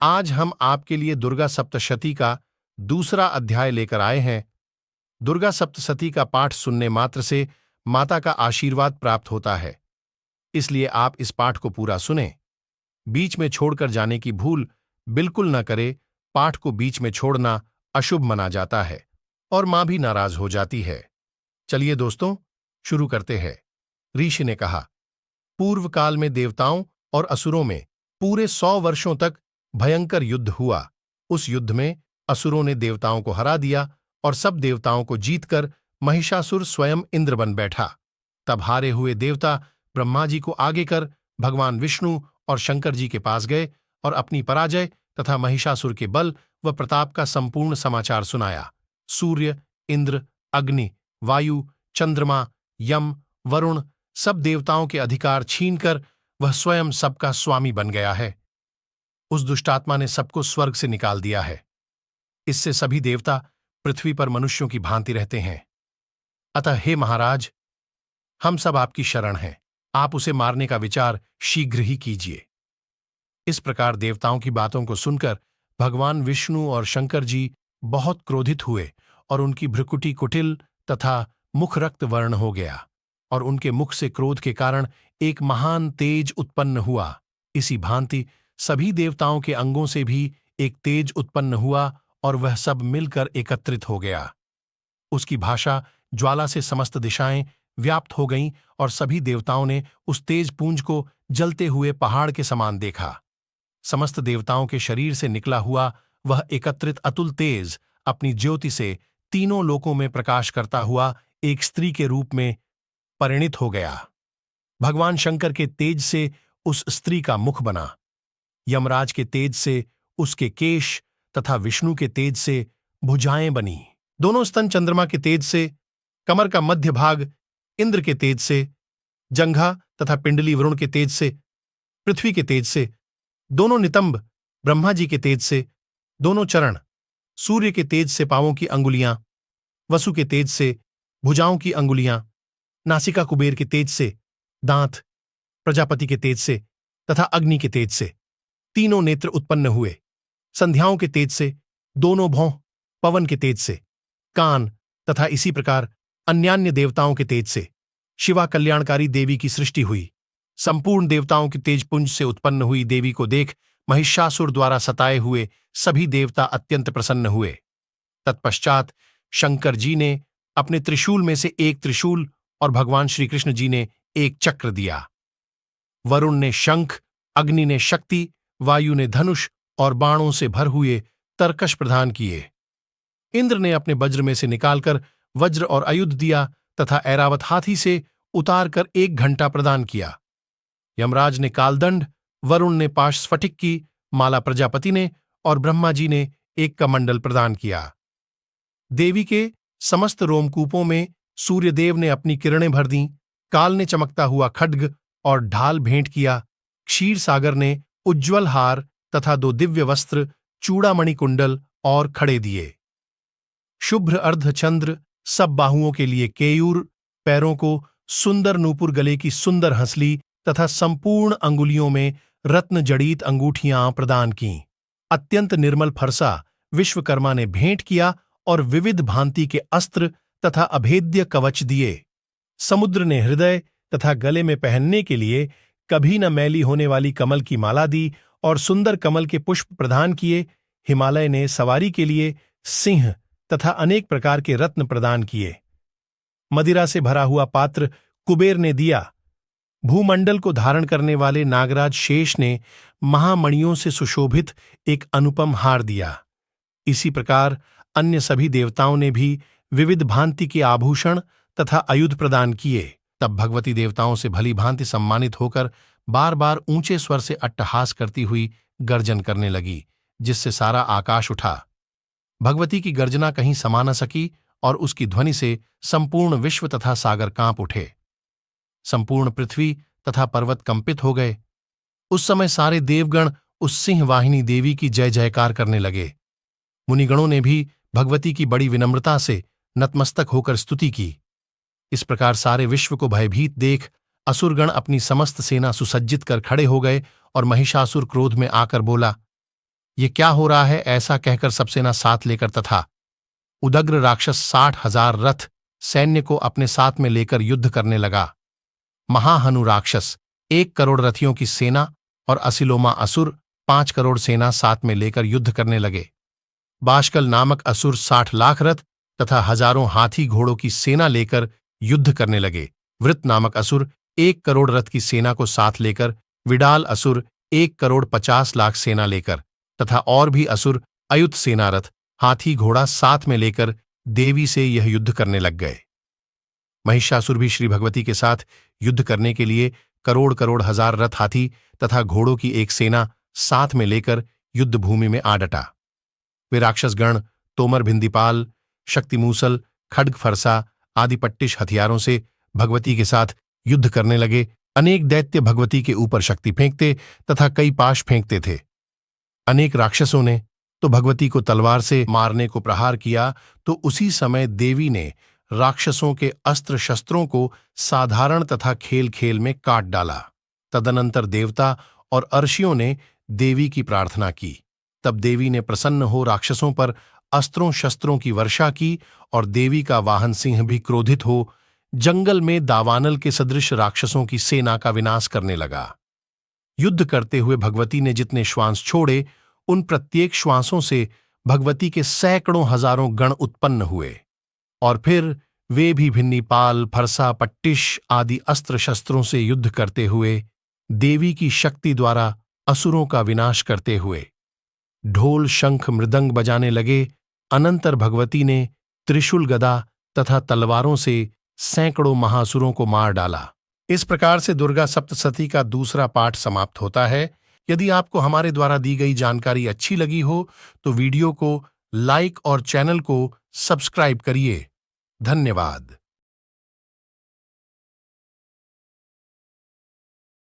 आज हम आपके लिए दुर्गा सप्तशती का दूसरा अध्याय लेकर आए हैं। दुर्गा सप्तशती का पाठ सुनने मात्र से माता का आशीर्वाद प्राप्त होता है, इसलिए आप इस पाठ को पूरा सुनें। बीच में छोड़कर जाने की भूल बिल्कुल न करें। पाठ को बीच में छोड़ना अशुभ माना जाता है और मां भी नाराज हो जाती है। चलिए दोस्तों, शुरू करते हैं। ऋषि ने कहा, पूर्व काल में देवताओं और असुरों में पूरे 100 वर्षों तक भयंकर युद्ध हुआ। उस युद्ध में असुरों ने देवताओं को हरा दिया और सब देवताओं को जीतकर महिषासुर स्वयं इंद्र बन बैठा। तब हारे हुए देवता ब्रह्मा जी को आगे कर भगवान विष्णु और शंकर जी के पास गए और अपनी पराजय तथा महिषासुर के बल व प्रताप का संपूर्ण समाचार सुनाया। सूर्य, इंद्र, अग्नि, वायु, चंद्रमा, यम, वरुण सब देवताओं के अधिकार छीनकर वह स्वयं सबका स्वामी बन गया है। उस दुष्टात्मा ने सबको स्वर्ग से निकाल दिया है। इससे सभी देवता पृथ्वी पर मनुष्यों की भांति रहते हैं। अतः हे महाराज, हम सब आपकी शरण हैं। आप उसे मारने का विचार शीघ्र ही कीजिए। इस प्रकार देवताओं की बातों को सुनकर भगवान विष्णु और शंकर जी बहुत क्रोधित हुए और उनकी भ्रुकुटी कुटिल तथा मुख रक्त वर्ण हो गया और उनके मुख से क्रोध के कारण एक महान तेज उत्पन्न हुआ। इसी भांति सभी देवताओं के अंगों से भी एक तेज उत्पन्न हुआ और वह सब मिलकर एकत्रित हो गया। उसकी भाषा ज्वाला से समस्त दिशाएं व्याप्त हो गईं और सभी देवताओं ने उस तेज पुंज को जलते हुए पहाड़ के समान देखा। समस्त देवताओं के शरीर से निकला हुआ वह एकत्रित अतुल तेज अपनी ज्योति से तीनों लोकों में प्रकाश करता हुआ एक स्त्री के रूप में परिणित हो गया। भगवान शंकर के तेज से उस स्त्री का मुख बना, यमराज के तेज से उसके केश तथा विष्णु के तेज से भुजाएं बनी। दोनों स्तन चंद्रमा के तेज से, कमर का मध्य भाग इंद्र के तेज से, जंघा तथा पिंडली वरुण के तेज से, पृथ्वी के तेज से, दोनों नितंब ब्रह्मा जी के तेज से, दोनों चरण सूर्य के तेज से, पांवों की अंगुलियां वसु के तेज से, भुजाओं की अंगुलियां नासिका कुबेर के तेज से, दांत प्रजापति के तेज से तथा अग्नि के तेज से, तीनों नेत्र उत्पन्न हुए। संध्याओं के तेज से, दोनों भौं पवन के तेज से, कान तथा इसी प्रकार अन्यान्य देवताओं के तेज से शिवा कल्याणकारी देवी की सृष्टि हुई। संपूर्ण देवताओं के तेजपुंज से उत्पन्न हुई देवी को देख महिषासुर द्वारा सताए हुए सभी देवता अत्यंत प्रसन्न हुए। तत्पश्चात शंकर जी ने अपने त्रिशूल में से एक त्रिशूल और भगवान श्री कृष्ण जी ने एक चक्र दिया। वरुण ने शंख, अग्नि ने शक्ति, वायु ने धनुष और बाणों से भर हुए तरकश प्रदान किए। इंद्र ने अपने वज्र में से निकालकर वज्र और आयुध दिया तथा ऐरावत हाथी से उतारकर 1 घंटा प्रदान किया। यमराज ने कालदंड, वरुण ने पाशस्फटिक की माला प्रजापति ने और ब्रह्मा जी ने एक कमंडल प्रदान किया। देवी के समस्त रोमकूपों में सूर्यदेव ने अपनी किरणें भर दीं। काल ने चमकता हुआ खड्ग और ढाल भेंट किया। क्षीर सागर ने उज्ज्वल हार तथा 2 दिव्य वस्त्र, चूड़ामणि कुंडल और खड़े दिए। शुभ्र अर्धचंद्र सब बाहुओं के लिए केयूर, पैरों को सुंदर नूपुर, गले की सुंदर हंसली तथा संपूर्ण अंगुलियों में रत्न जड़ित अंगूठियां प्रदान कीं। अत्यंत निर्मल फरसा विश्वकर्मा ने भेंट किया और विविध भांति के अस्त्र तथा अभेद्य कवच दिए। समुद्र ने हृदय तथा गले में पहनने के लिए कभी न मैली होने वाली कमल की माला दी और सुंदर कमल के पुष्प प्रदान किए। हिमालय ने सवारी के लिए सिंह तथा अनेक प्रकार के रत्न प्रदान किए। मदिरा से भरा हुआ पात्र कुबेर ने दिया। भूमंडल को धारण करने वाले नागराज शेष ने महामणियों से सुशोभित एक अनुपम हार दिया। इसी प्रकार अन्य सभी देवताओं ने भी विविध भांति के आभूषण तथा आयुध प्रदान किए। तब भगवती देवताओं से भली भांति सम्मानित होकर बार बार ऊंचे स्वर से अट्टहास करती हुई गर्जन करने लगी, जिससे सारा आकाश उठा। भगवती की गर्जना कहीं समा न सकी और उसकी ध्वनि से संपूर्ण विश्व तथा सागर कांप उठे। संपूर्ण पृथ्वी तथा पर्वत कंपित हो गए। उस समय सारे देवगण उस सिंह वाहिनी देवी की जय जयकार करने लगे। मुनिगणों ने भी भगवती की बड़ी विनम्रता से नतमस्तक होकर स्तुति की। इस प्रकार सारे विश्व को भयभीत देख असुरगण अपनी समस्त सेना सुसज्जित कर खड़े हो गए और महिषासुर क्रोध में आकर बोला, ये क्या हो रहा है, ऐसा कहकर सब सेना साथ लेकर तथा उदग्र राक्षस 60,000 रथ सैन्य को अपने साथ में लेकर युद्ध करने लगा। महाहनु राक्षस 1 करोड़ रथियों की सेना और असिलोमा असुर 5 करोड़ सेना साथ में लेकर युद्ध करने लगे। बाशकल नामक असुर 60 लाख रथ तथा हजारों हाथी घोड़ों की सेना लेकर युद्ध करने लगे। वृत नामक असुर 1 करोड़ रथ की सेना को साथ लेकर, विडाल असुर 1 करोड़ 50 लाख सेना लेकर तथा और भी असुर अयुत सेना रथ हाथी घोड़ा साथ में लेकर देवी से यह युद्ध करने लग गए। महिषासुर भी श्री भगवती के साथ युद्ध करने के लिए करोड़ करोड़ हजार रथ हाथी तथा घोड़ों की एक सेना साथ में लेकर युद्ध भूमि में आ डटा। वे राक्षसगण तोमर भिंदीपाल, शक्तिमूसल, खड्ग फरसा आदि पट्टिश हथियारों से भगवती के साथ युद्ध करने लगे। अनेक दैत्य भगवती के ऊपर शक्ति फेंकते तथा कई पाश फेंकते थे। अनेक राक्षसों ने तो भगवती को तलवार से मारने को प्रहार किया, तो उसी समय देवी ने राक्षसों के अस्त्र शस्त्रों को साधारण तथा खेल खेल में काट डाला। तदनंतर देवता और अर्षियों ने देवी की प्रार्थना की। तब देवी ने प्रसन्न हो राक्षसों पर अस्त्रों शस्त्रों की वर्षा की और देवी का वाहन सिंह भी क्रोधित हो जंगल में दावानल के सदृश राक्षसों की सेना का विनाश करने लगा। युद्ध करते हुए भगवती ने जितने श्वास छोड़े, उन प्रत्येक श्वासों से भगवती के सैकड़ों हजारों गण उत्पन्न हुए और फिर वे भी भिन्नीपाल, फरसा, पट्टिश आदि अस्त्र शस्त्रों से युद्ध करते हुए देवी की शक्ति द्वारा असुरों का विनाश करते हुए ढोल शंख मृदंग बजाने लगे। अनंतर भगवती ने त्रिशूल गदा तथा तलवारों से सैकड़ों महासुरों को मार डाला। इस प्रकार से दुर्गा सप्तशती का दूसरा पाठ समाप्त होता है। यदि आपको हमारे द्वारा दी गई जानकारी अच्छी लगी हो तो वीडियो को लाइक और चैनल को सब्सक्राइब करिए। धन्यवाद।